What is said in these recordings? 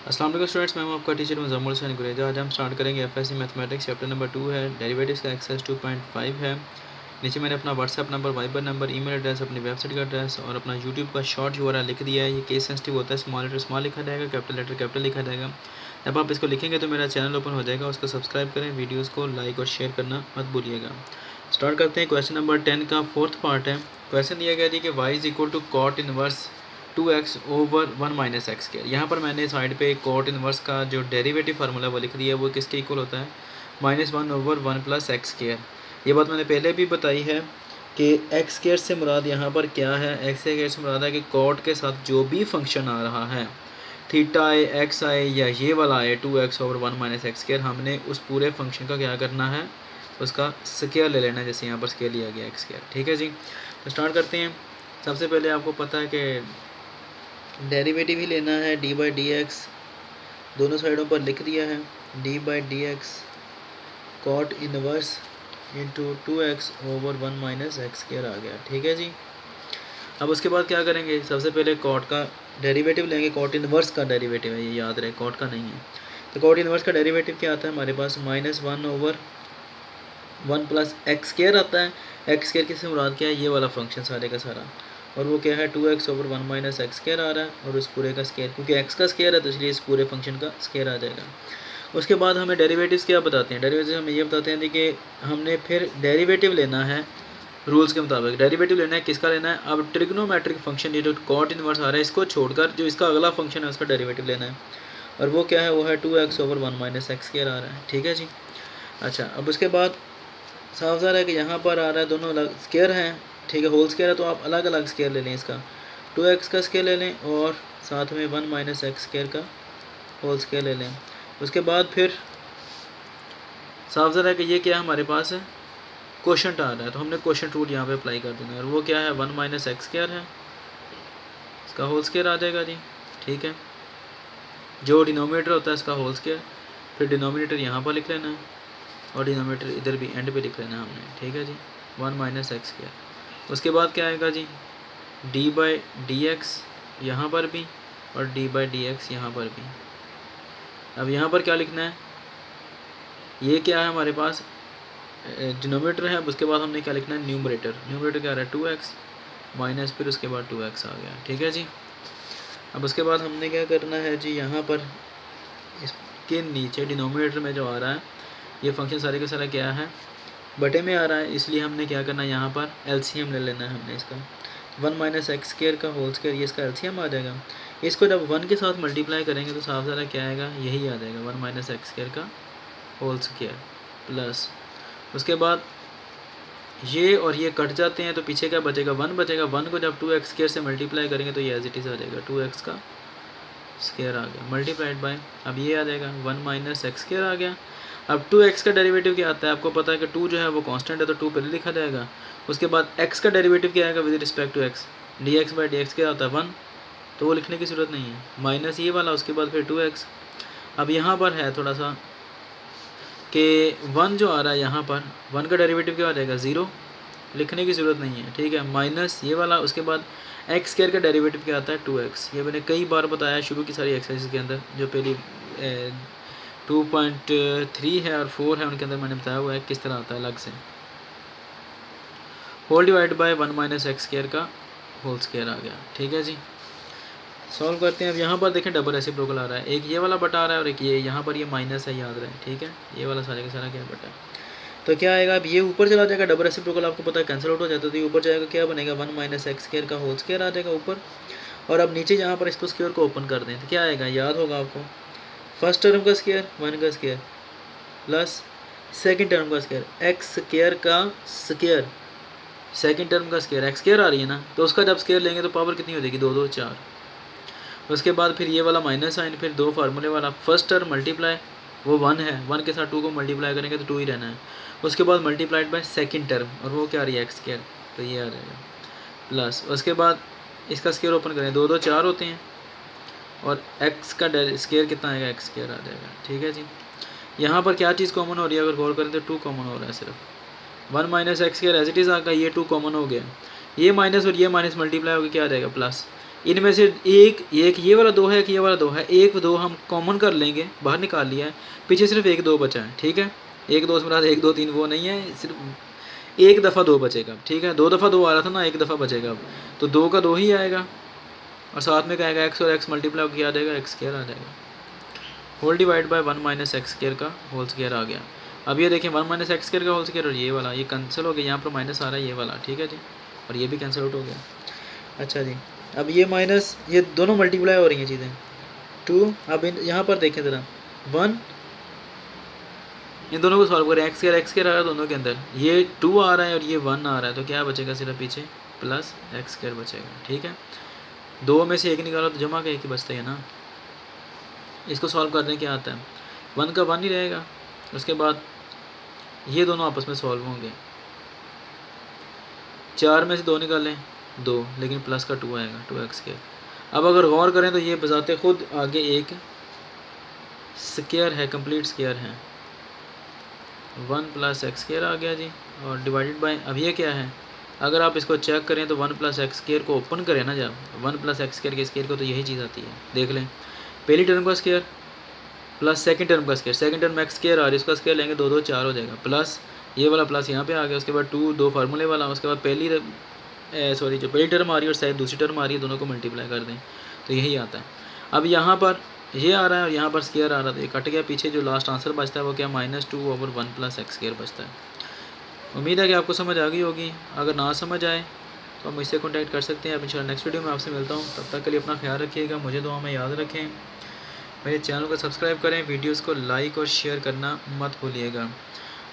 अस्सलाम वालेकुम स्टूडेंट्स, मैं हूं आपका टीचर मुज़म्मिल हुसैन गुरेजा। आज हम स्टार्ट करेंगे एफएससी मैथमेटिक्स चैप्टर नंबर 2 है, डेरिवेटिव्स का एक्सरसाइज 2.5 है। नीचे मैंने अपना WhatsApp number, Viber number, email address, अपनी वेबसाइट का एड्रेस और अपना यूट्यूब का शॉर्ट यूआरएल लिख दिया है। ये केस सेंसिटिव होता है, स्मॉल लेटर स्मॉल लिखा जाएगा, कैपिटल लेटर कैपिटल लिखा जाएगा। जब आप इसको लिखेंगे तो मेरा चैनल ओपन हो जाएगा, उसको सब्सक्राइब करें, वीडियोज़ को लाइक और शेयर करना मत भूलिएगा। स्टार्ट करते हैं। क्वेश्चन नंबर 10 का फोर्थ पार्ट है। क्वेश्चन दिया गया जी कि y is equal to cot inverse 2x over 1 minus x square. यहाँ पर मैंने साइड पे कॉट इनवर्स का जो डेरिवेटिव फार्मूला वो लिख दिया है, वो किसके इक्वल होता है, -1 ओवर 1 प्लस एक्स स्क्वायर। ये बात मैंने पहले भी बताई है कि एक्स स्क्वायर से मुराद यहाँ पर क्या है, एक्स स्क्वायर से मुराद है कि कॉट के साथ जो भी फंक्शन आ रहा है, थीटा आए, एक्स आए या ये वाला आए 2x over 1 minus x square, हमने उस पूरे फंक्शन का क्या करना है, उसका स्क्वायर ले लेना है, जैसे यहाँ पर स्क्वायर लिया गया एक्स स्क्वायर। ठीक है जी, तो स्टार्ट करते हैं। सबसे पहले आपको पता है कि डेरिवेटिव ही लेना है, डी बाई डी एक्स दोनों साइडों पर लिख दिया है, d by D x cot inverse into 2x over 1 minus x square आ गया। ठीक है जी, अब उसके बाद क्या करेंगे, सबसे पहले कॉट का डेरिवेटिव लेंगे। कॉट इनवर्स का डेरिवेटिव है, ये याद रहे, कॉट का नहीं है। तो कॉट इनवर्स का डेरिवेटिव क्या आता है हमारे पास, -1 ओवर 1 प्लस एक्स स्क्वायर आता है। एक्स स्क्वायर किससे मुराद क्या है, ये वाला फंक्शन सारे का सारा, और वो क्या है 2x over 1 minus x square आ रहा है, और उस पूरे का स्क्वायर, क्योंकि x का स्क्वायर है तो इसलिए इस पूरे फंक्शन का स्क्वायर आ जाएगा। उसके बाद हमें डेरिवेटिव्स क्या बताते हैं, डेरिवेटिव हमें ये बताते हैं कि हमने फिर डेरिवेटिव लेना है रूल्स के मुताबिक। डेरिवेटिव लेना है, किसका लेना है, अब ट्रिग्नोमेट्रिक फंक्शन, ये जो कॉट इनवर्स आ रहा है इसको छोड़कर जो इसका अगला फंक्शन है उसका डेरिवेटिव लेना है, और वो क्या है, वो है 2x over 1 minus x square आ रहा है। ठीक है जी, अच्छा, अब उसके बाद साफ ज़ाहिर है कि यहाँ पर आ रहा है दोनों अलग स्क्वायर हैं, ठीक है, होल स्क्वायर है, तो आप अलग अलग स्क्वायर ले लें। इसका 2x का स्क्वायर ले लें और साथ में 1 माइनस एक्स स्क्वायर का होल स्क्वायर ले लें। उसके बाद फिर साफ ज़ाहिर है कि ये क्या है हमारे पास है, क्वोशंट आ रहा है, तो हमने क्वोशंट रूल यहाँ पे अप्लाई कर देना है, और वो क्या है 1 माइनस एक्स स्क्वायर है, इसका होल स्क्वायर आ जाएगा जी। ठीक है, जो डिनोमिनेटर होता है इसका होल स्क्वायर, फिर डिनोमिनेटर यहाँ पर लिख लेना है और डिनोमिनेटर इधर भी एंड पे लिख लेना है हमने। ठीक है जी, 1 माइनस एक्स स्क्वायर। उसके बाद क्या आएगा जी, डी बाई डी एक्स यहाँ पर भी और डी बाई डी एक्स यहाँ पर भी। अब यहाँ पर क्या लिखना है, ये क्या है हमारे पास डिनोमिनेटर है। अब उसके बाद हमने क्या लिखना है, न्यूमरेटर। न्यूमरेटर क्या रहा है 2x माइनस फिर उसके बाद 2x आ गया। ठीक है जी, अब उसके बाद हमने क्या करना है जी, यहाँ पर इसके नीचे डिनोमिनेटर में जो आ रहा है ये फंक्शन सारे का सारा क्या है, बटे में आ रहा है, इसलिए हमने क्या करना है, यहाँ पर एलसीएम ले लेना है हमने इसका। 1 माइनस एक्स स्क्वायर का होल स्क्वायर, ये इसका एलसीएम आ जाएगा। इसको जब 1 के साथ मल्टीप्लाई करेंगे तो साफ सारा क्या आएगा, यही आ जाएगा 1 माइनस एक्स स्क्वायर का होल स्क्वायर प्लस, उसके बाद ये और ये कट जाते हैं तो पीछे क्या बचेगा, 1 बचेगा। 1 को जब 2x स्क्वायर से मल्टीप्लाई करेंगे तो ये एज इट इज़ आ जाएगा, 2x का स्क्वायर आ गया मल्टीप्लाइड बाय, अब ये आ जाएगा 1 माइनस एक्स स्क्वायर आ गया। अब 2x का डेरिवेटिव क्या आता है, आपको पता है कि 2 जो है वो कांस्टेंट है, तो 2 पहले लिखा जाएगा। उसके बाद x का डेरिवेटिव क्या आएगा with respect to x, dx by D X क्या आता है 1, तो वो लिखने की ज़रूरत नहीं है, माइनस ये वाला, उसके बाद फिर 2x। अब यहाँ पर है थोड़ा सा कि 1 जो आ रहा है यहाँ पर 1 का डेरिवेटिव क्या आ जाएगा 0, लिखने की ज़रूरत नहीं है। ठीक है, माइनस ये वाला, उसके बाद एक्स स्क्वायर का डेरिवेटिव क्या आता है 2x। ये मैंने कई बार बताया शुरू की सारी एक्सरसाइज के अंदर, जो पहली 2.3 है और 4 है उनके अंदर मैंने बताया हुआ है किस तरह आता है अलग से। Whole divide by 1 minus x square का होल स्क्वायर आ गया। ठीक है जी, सॉल्व करते हैं। अब यहाँ पर देखें डबल रेसिप्रोकल आ रहा है, एक ये वाला बटा आ रहा है और एक ये, यहाँ पर ये माइनस है, याद रहे। ठीक है, ये वाला सारे का सारा क्या बटा है, तो क्या आएगा, अब ये ऊपर चला जाएगा, डबल रेसिप्रोकल आपको पता है कैंसिल आउट हो जाता है, तो ये ऊपर जाएगा, क्या बनेगा 1 माइनस एक्स स्क्वायर का होल स्क्वायर आ जाएगा ऊपर। और अब नीचे यहाँ पर इसको स्क्वायर को ओपन कर दें तो क्या आएगा, याद होगा आपको, फर्स्ट टर्म का स्क्वायर 1 का स्क्वायर प्लस सेकंड टर्म का स्क्वायर एक्स स्क्वायर का स्क्वायर, सेकंड टर्म का स्क्वायर एक्स स्क्वायर आ रही है ना, तो उसका जब स्क्वायर लेंगे तो पावर कितनी हो जाएगी, 2 2 4। उसके बाद फिर ये वाला माइनस साइन, फिर 2 फार्मूले वाला, फर्स्ट टर्म मल्टीप्लाई वो 1 है, 1 के साथ 2 को मल्टीप्लाई करेंगे तो 2 ही रहना है। उसके बाद मल्टीप्लाइड बाय सेकंड टर्म, और वो क्या आ रही है एक्स स्क्वायर, तो ये आ जाएगा प्लस, उसके बाद इसका स्क्वायर ओपन करें, 2 2 4 होते हैं, और एक्स का स्क्वायर कितना आएगा, एक्स स्क्वायर आ जाएगा। ठीक है जी, यहाँ पर क्या चीज़ कॉमन हो रही है, अगर गौर करें तो 2 कॉमन हो रहा है सिर्फ, 1 minus x square as it is आ गया, ये 2 कॉमन हो गया, ये माइनस और ये माइनस मल्टीप्लाई होकर क्या आ जाएगा प्लस, इनमें से एक ये वाला 2 है, एक ये वाला 2 है, एक 2 हम कॉमन कर लेंगे, बाहर निकाल लिया है, पीछे सिर्फ 1 2 बचा है, ठीक है। 1 2 से मेरा 1 2 3 वो नहीं है, सिर्फ एक दफ़ा 2 बचेगा, ठीक है। 2 दफ़ा 2 आ रहा था ना, एक दफ़ा बचेगा अब, तो 2 का 2 ही आएगा और साथ में क्या आएगा, x और x मल्टीप्लाई किया जाएगा, x स्क्वायर आ जाएगा, whole divide by 1 minus x square का होल स्क्वायर आ गया। अब ये देखें 1 माइनस एक्स स्क्वायर का होल स्क्वायर और ये वाला ये कैंसिल हो गया, यहाँ पर माइनस आ रहा है ये वाला, ठीक है जी, और ये भी कैंसिल आउट हो गया। अच्छा जी, अब ये माइनस ये दोनों मल्टीप्लाई हो रही हैं चीज़ें 2। अब यहाँ पर देखें ज़रा 1, इन दोनों को सॉल्व करें, एक्स स्क्वायर आ रहा है दोनों के अंदर, ये 2 आ रहा है और ये 1 आ रहा है, तो क्या बचेगा सिर्फ पीछे प्लस एक्स स्क्वायर बचेगा, ठीक है। 2 में से 1 निकालो तो जमा का 1 ही बचता है ना। इसको सॉल्व करने क्या आता है, 1 का 1 ही रहेगा, उसके बाद ये दोनों आपस में सॉल्व होंगे, 4 में से 2 निकालें 2, लेकिन प्लस का 2 आएगा 2x स्क्वायर। अब अगर गौर करें तो ये बजाते खुद आगे एक स्क्वायर है, कंप्लीट स्क्वायर है, 1 प्लस एक्स स्क्वायर आ गया जी, और डिवाइडेड बाय, अब ये क्या है, अगर आप इसको चेक करें तो 1 प्लस एक्स स्क्वायर को ओपन करें ना, जब 1 प्लस एक्स स्क्वायर के स्क्वायर को, तो यही चीज़ आती है, देख लें, पहली टर्म का स्क्वायर प्लस सेकंड टर्म का square, second term x square और इसका स्क्वायर लेंगे 2 2 4 हो जाएगा, प्लस ये वाला प्लस यहाँ पे आ गया, उसके बाद 2 2 फार्मूले वाला, उसके बाद जो पहली टर्म आ रही है और शायद दूसरी टर्म आ रही है, दोनों को मल्टीप्लाई कर दें तो यही आता है। अब यहाँ पर ये आ रहा है और यहाँ पर स्क्वायर आ रहा था, ये कट गया, पीछे जो लास्ट आंसर बचता है वो क्या, -2/1 प्लस एक्स स्क्वायर बचता है। उम्मीद है कि आपको समझ आ गई होगी, अगर ना समझ आए तो आप मुझसे कॉन्टैक्ट कर सकते हैं। अब इंशाल्लाह नेक्स्ट वीडियो में आपसे मिलता हूँ, तब तक के लिए अपना ख्याल रखिएगा, मुझे दुआ में याद रखें, मेरे चैनल को सब्सक्राइब करें, वीडियोस को लाइक और शेयर करना मत भूलिएगा,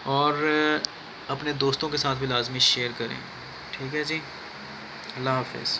और अपने दोस्तों के साथ भी लाजमी शेयर करें, ठीक है जी। अल्लाह हाफ़िज़।